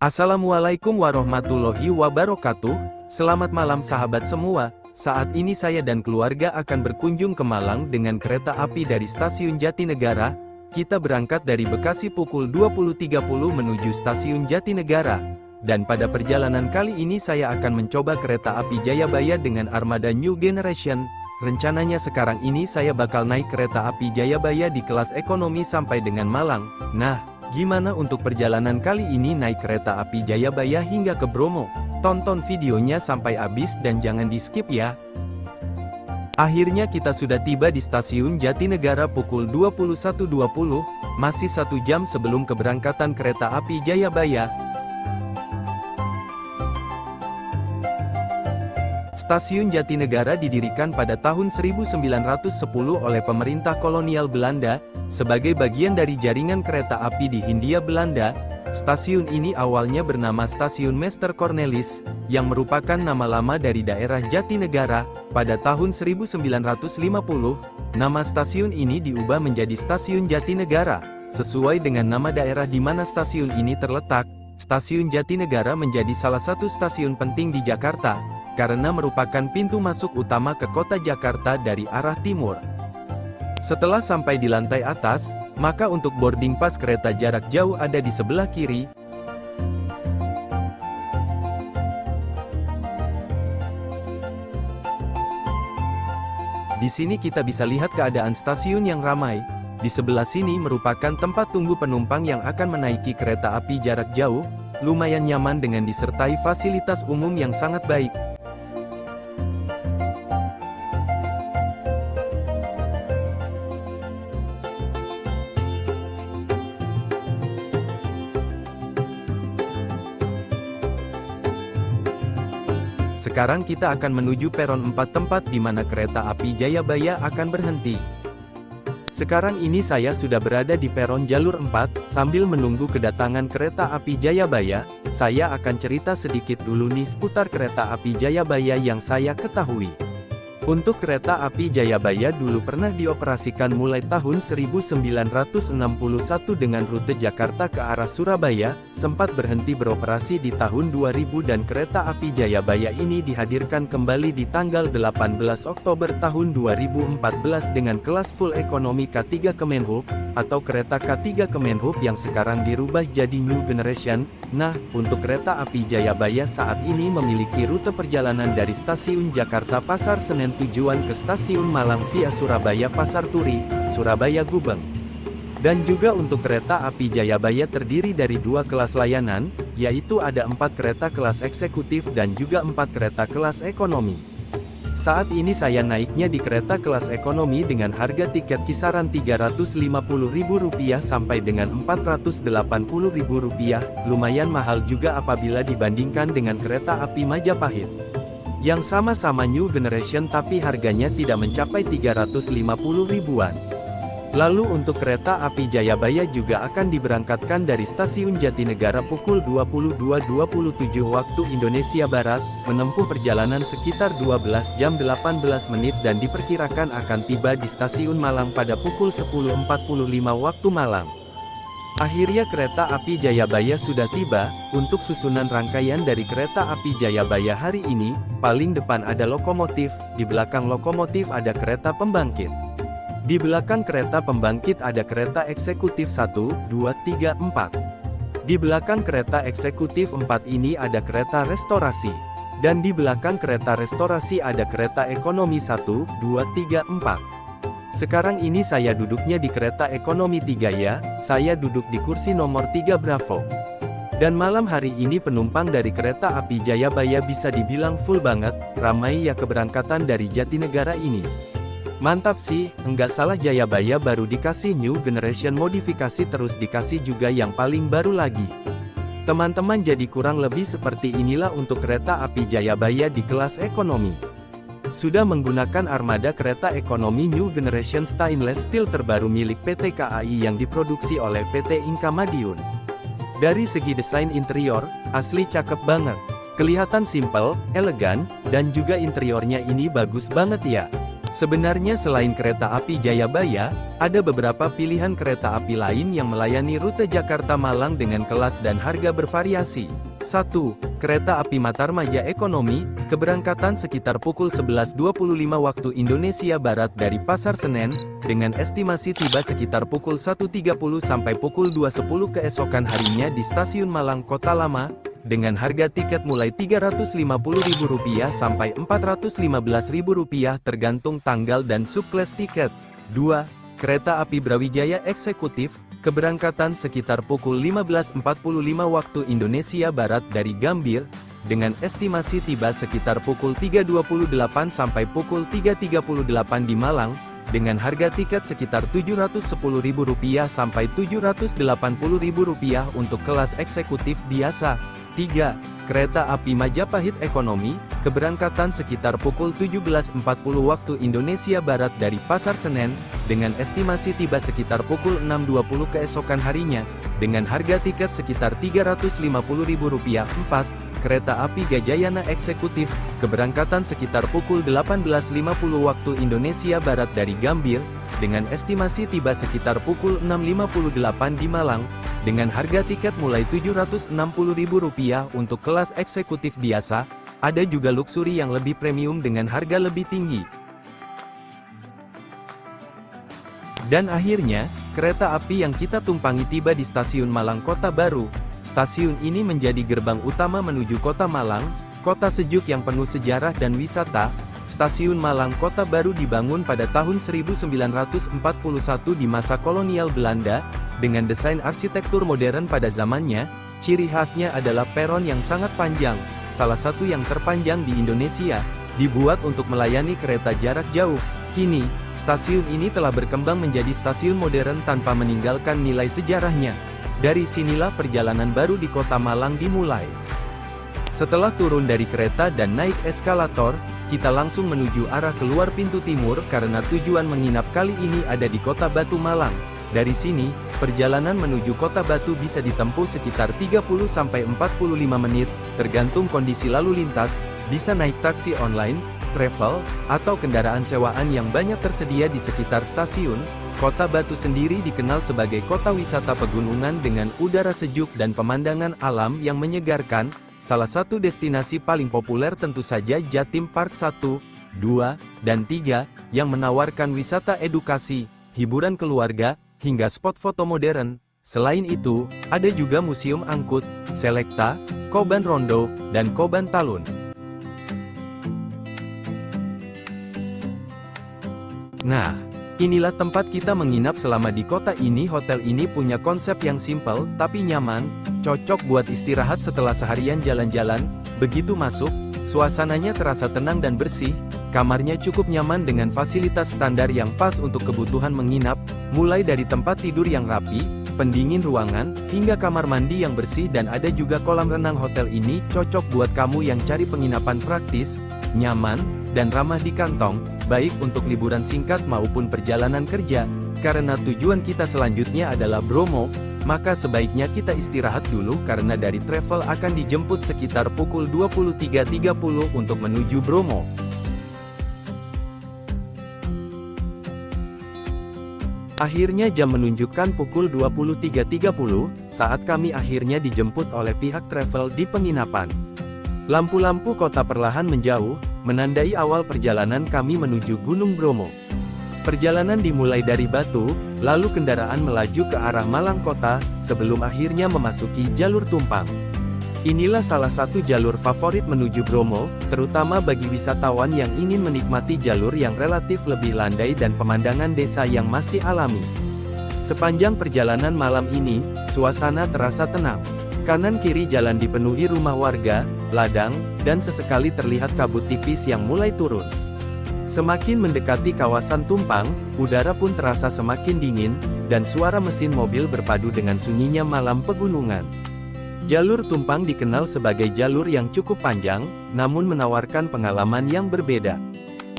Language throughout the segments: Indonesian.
Assalamualaikum warahmatullahi wabarakatuh. Selamat malam sahabat semua. Saat ini saya dan keluarga akan berkunjung ke Malang dengan kereta api dari stasiun Jatinegara. Kita berangkat dari Bekasi pukul 20.30 menuju stasiun Jatinegara. Dan pada perjalanan kali ini saya akan mencoba kereta api Jayabaya dengan armada New Generation. Rencananya sekarang ini saya bakal naik kereta api Jayabaya di kelas ekonomi sampai dengan Malang. Nah, gimana untuk perjalanan kali ini naik kereta api Jayabaya hingga ke Bromo? Tonton videonya sampai habis dan jangan di skip ya. Akhirnya kita sudah tiba di stasiun Jatinegara pukul 21.20, masih 1 jam sebelum keberangkatan kereta api Jayabaya. Stasiun Jatinegara didirikan pada tahun 1910 oleh pemerintah kolonial Belanda, sebagai bagian dari jaringan kereta api di Hindia Belanda. Stasiun ini awalnya bernama Stasiun Meester Cornelis, yang merupakan nama lama dari daerah Jatinegara. Pada tahun 1950, nama stasiun ini diubah menjadi Stasiun Jatinegara, sesuai dengan nama daerah di mana stasiun ini terletak. Stasiun Jatinegara menjadi salah satu stasiun penting di Jakarta, karena merupakan pintu masuk utama ke kota Jakarta dari arah timur. Setelah sampai di lantai atas, maka untuk boarding pass kereta jarak jauh ada di sebelah kiri. Di sini kita bisa lihat keadaan stasiun yang ramai. Di sebelah sini merupakan tempat tunggu penumpang yang akan menaiki kereta api jarak jauh, lumayan nyaman dengan disertai fasilitas umum yang sangat baik. Sekarang kita akan menuju peron 4 tempat di mana kereta api Jayabaya akan berhenti. Sekarang ini saya sudah berada di peron jalur 4, sambil menunggu kedatangan kereta api Jayabaya, saya akan cerita sedikit dulu nih seputar kereta api Jayabaya yang saya ketahui. Untuk kereta api Jayabaya dulu pernah dioperasikan mulai tahun 1961 dengan rute Jakarta ke arah Surabaya, sempat berhenti beroperasi di tahun 2000 dan kereta api Jayabaya ini dihadirkan kembali di tanggal 18 Oktober tahun 2014 dengan kelas full ekonomi K3 Kemenhub, atau kereta K3 Kemenhub yang sekarang dirubah jadi New Generation. Nah, untuk kereta api Jayabaya saat ini memiliki rute perjalanan dari stasiun Jakarta Pasar Senen tujuan ke stasiun Malang via Surabaya Pasar Turi, Surabaya Gubeng. Dan juga untuk kereta api Jayabaya terdiri dari 2 kelas layanan, yaitu ada 4 kereta kelas eksekutif dan juga 4 kereta kelas ekonomi. Saat ini saya naiknya di kereta kelas ekonomi dengan harga tiket kisaran Rp350.000 sampai dengan Rp480.000, lumayan mahal juga apabila dibandingkan dengan kereta api Majapahit, yang sama-sama New Generation tapi harganya tidak mencapai Rp350.000-an. Lalu untuk kereta api Jayabaya juga akan diberangkatkan dari stasiun Jatinegara pukul 22.27 waktu Indonesia Barat, menempuh perjalanan sekitar 12 jam 18 menit dan diperkirakan akan tiba di stasiun Malang pada pukul 10.45 waktu Malang. Akhirnya kereta api Jayabaya sudah tiba. Untuk susunan rangkaian dari kereta api Jayabaya hari ini, paling depan ada lokomotif, di belakang lokomotif ada kereta pembangkit. Di belakang kereta pembangkit ada kereta eksekutif 1, 2, 3, 4. Di belakang kereta eksekutif 4 ini ada kereta restorasi. Dan di belakang kereta restorasi ada kereta ekonomi 1, 2, 3, 4. Sekarang ini saya duduknya di kereta ekonomi 3 ya, saya duduk di kursi nomor 3 Bravo. Dan malam hari ini penumpang dari kereta api Jayabaya bisa dibilang full banget, ramai ya keberangkatan dari Jatinegara ini. Mantap sih, enggak salah Jayabaya baru dikasih New Generation modifikasi terus dikasih juga yang paling baru lagi. Teman-teman jadi kurang lebih seperti inilah untuk kereta api Jayabaya di kelas ekonomi. Sudah menggunakan armada kereta ekonomi New Generation stainless steel terbaru milik PT KAI yang diproduksi oleh PT Inka Madiun. Dari segi desain interior, asli cakep banget. Kelihatan simple, elegan, dan juga interiornya ini bagus banget ya. Sebenarnya selain kereta api Jayabaya, ada beberapa pilihan kereta api lain yang melayani rute Jakarta-Malang dengan kelas dan harga bervariasi. 1. Kereta api Matarmaja Ekonomi, keberangkatan sekitar pukul 11.25 waktu Indonesia Barat dari Pasar Senen, dengan estimasi tiba sekitar pukul 1.30 sampai pukul 2.10 keesokan harinya di Stasiun Malang Kota Lama, dengan harga tiket mulai Rp350.000 sampai Rp415.000 tergantung tanggal dan subklas tiket. 2. Kereta api Brawijaya Eksekutif, keberangkatan sekitar pukul 15.45 waktu Indonesia Barat dari Gambir, dengan estimasi tiba sekitar pukul 3.28 sampai pukul 3.38 di Malang, dengan harga tiket sekitar Rp710.000 sampai Rp780.000 untuk kelas eksekutif biasa. 3. Kereta api Majapahit Ekonomi, keberangkatan sekitar pukul 17.40 waktu Indonesia Barat dari Pasar Senen, dengan estimasi tiba sekitar pukul 6.20 keesokan harinya, dengan harga tiket sekitar Rp350.000. 4. Kereta api Gajayana Eksekutif, keberangkatan sekitar pukul 18.50 waktu Indonesia Barat dari Gambir, dengan estimasi tiba sekitar pukul 6.58 di Malang, dengan harga tiket mulai Rp760.000 untuk kelas eksekutif biasa. Ada juga luxury yang lebih premium dengan harga lebih tinggi. Dan akhirnya, kereta api yang kita tumpangi tiba di Stasiun Malang Kota Baru. Stasiun ini menjadi gerbang utama menuju Kota Malang, kota sejuk yang penuh sejarah dan wisata. Stasiun Malang Kota Baru dibangun pada tahun 1941 di masa kolonial Belanda, dengan desain arsitektur modern pada zamannya. Ciri khasnya adalah peron yang sangat panjang, salah satu yang terpanjang di Indonesia, dibuat untuk melayani kereta jarak jauh. Kini, stasiun ini telah berkembang menjadi stasiun modern tanpa meninggalkan nilai sejarahnya. Dari sinilah perjalanan baru di Kota Malang dimulai. Setelah turun dari kereta dan naik eskalator, kita langsung menuju arah keluar pintu timur karena tujuan menginap kali ini ada di Kota Batu Malang. Dari sini, perjalanan menuju Kota Batu bisa ditempuh sekitar 30-45 menit, tergantung kondisi lalu lintas, bisa naik taksi online, travel, atau kendaraan sewaan yang banyak tersedia di sekitar stasiun. Kota Batu sendiri dikenal sebagai kota wisata pegunungan dengan udara sejuk dan pemandangan alam yang menyegarkan. Salah satu destinasi paling populer tentu saja Jatim Park 1, 2, dan 3, yang menawarkan wisata edukasi, hiburan keluarga, hingga spot foto modern. Selain itu, ada juga Museum Angkut, Selekta, Koban Rondo, dan Koban Talun. Nah, inilah tempat kita menginap selama di kota ini. Hotel ini punya konsep yang simpel, tapi nyaman, cocok buat istirahat setelah seharian jalan-jalan. Begitu masuk, suasananya terasa tenang dan bersih, kamarnya cukup nyaman dengan fasilitas standar yang pas untuk kebutuhan menginap, mulai dari tempat tidur yang rapi, pendingin ruangan, hingga kamar mandi yang bersih dan ada juga kolam renang. Hotel ini cocok buat kamu yang cari penginapan praktis, nyaman, dan ramah di kantong, baik untuk liburan singkat maupun perjalanan kerja. Karena tujuan kita selanjutnya adalah Bromo, maka sebaiknya kita istirahat dulu karena dari travel akan dijemput sekitar pukul 23.30 untuk menuju Bromo. Akhirnya jam menunjukkan pukul 23.30, saat kami akhirnya dijemput oleh pihak travel di penginapan. Lampu-lampu kota perlahan menjauh, menandai awal perjalanan kami menuju Gunung Bromo. Perjalanan dimulai dari Batu, lalu kendaraan melaju ke arah Malang Kota, sebelum akhirnya memasuki jalur Tumpang. Inilah salah satu jalur favorit menuju Bromo, terutama bagi wisatawan yang ingin menikmati jalur yang relatif lebih landai dan pemandangan desa yang masih alami. Sepanjang perjalanan malam ini, suasana terasa tenang. Kanan kiri jalan dipenuhi rumah warga, ladang, dan sesekali terlihat kabut tipis yang mulai turun. Semakin mendekati kawasan Tumpang, udara pun terasa semakin dingin, dan suara mesin mobil berpadu dengan sunyinya malam pegunungan. Jalur Tumpang dikenal sebagai jalur yang cukup panjang, namun menawarkan pengalaman yang berbeda.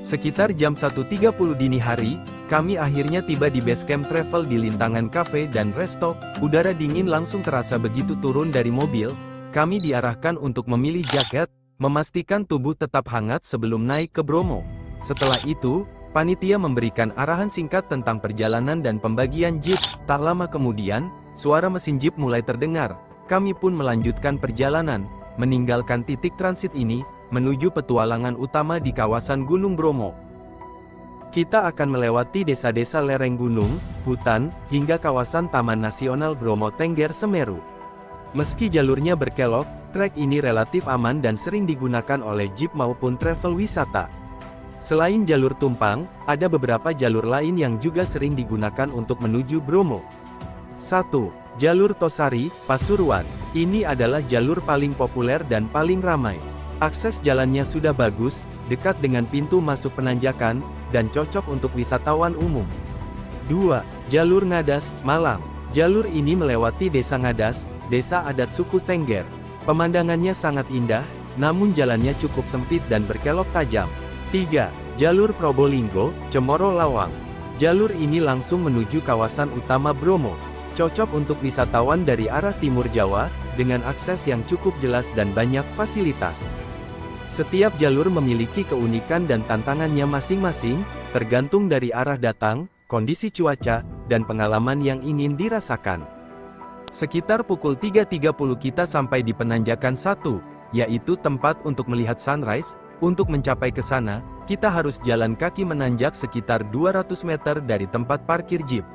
Sekitar jam 1.30 dini hari, kami akhirnya tiba di base camp travel di Lintangan Cafe dan Resto. Udara dingin langsung terasa begitu turun dari mobil. Kami diarahkan untuk memilih jaket, memastikan tubuh tetap hangat sebelum naik ke Bromo. Setelah itu, Panitia memberikan arahan singkat tentang perjalanan dan pembagian jeep. Tak lama kemudian, suara mesin jeep mulai terdengar. Kami pun melanjutkan perjalanan, meninggalkan titik transit ini, menuju petualangan utama di kawasan Gunung Bromo. Kita akan melewati desa-desa lereng gunung, hutan, hingga kawasan Taman Nasional Bromo Tengger Semeru. Meski jalurnya berkelok, trek ini relatif aman dan sering digunakan oleh jeep maupun travel wisata. Selain jalur tumpang, ada beberapa jalur lain yang juga sering digunakan untuk menuju Bromo. 1. Jalur Tosari, Pasuruan. Ini adalah jalur paling populer dan paling ramai. Akses jalannya sudah bagus, dekat dengan pintu masuk penanjakan, dan cocok untuk wisatawan umum. 2. Jalur Ngadas, Malang. Jalur ini melewati Desa Ngadas, desa adat suku Tengger. Pemandangannya sangat indah, namun jalannya cukup sempit dan berkelok tajam. 3. Jalur Probolinggo, Cemoro Lawang. Jalur ini langsung menuju kawasan utama Bromo. Cocok untuk wisatawan dari arah timur Jawa, dengan akses yang cukup jelas dan banyak fasilitas. Setiap jalur memiliki keunikan dan tantangannya masing-masing, tergantung dari arah datang, kondisi cuaca, dan pengalaman yang ingin dirasakan. Sekitar pukul 3.30 kita sampai di penanjakan 1, yaitu tempat untuk melihat sunrise. Untuk mencapai ke sana, kita harus jalan kaki menanjak sekitar 200 meter dari tempat parkir jeep.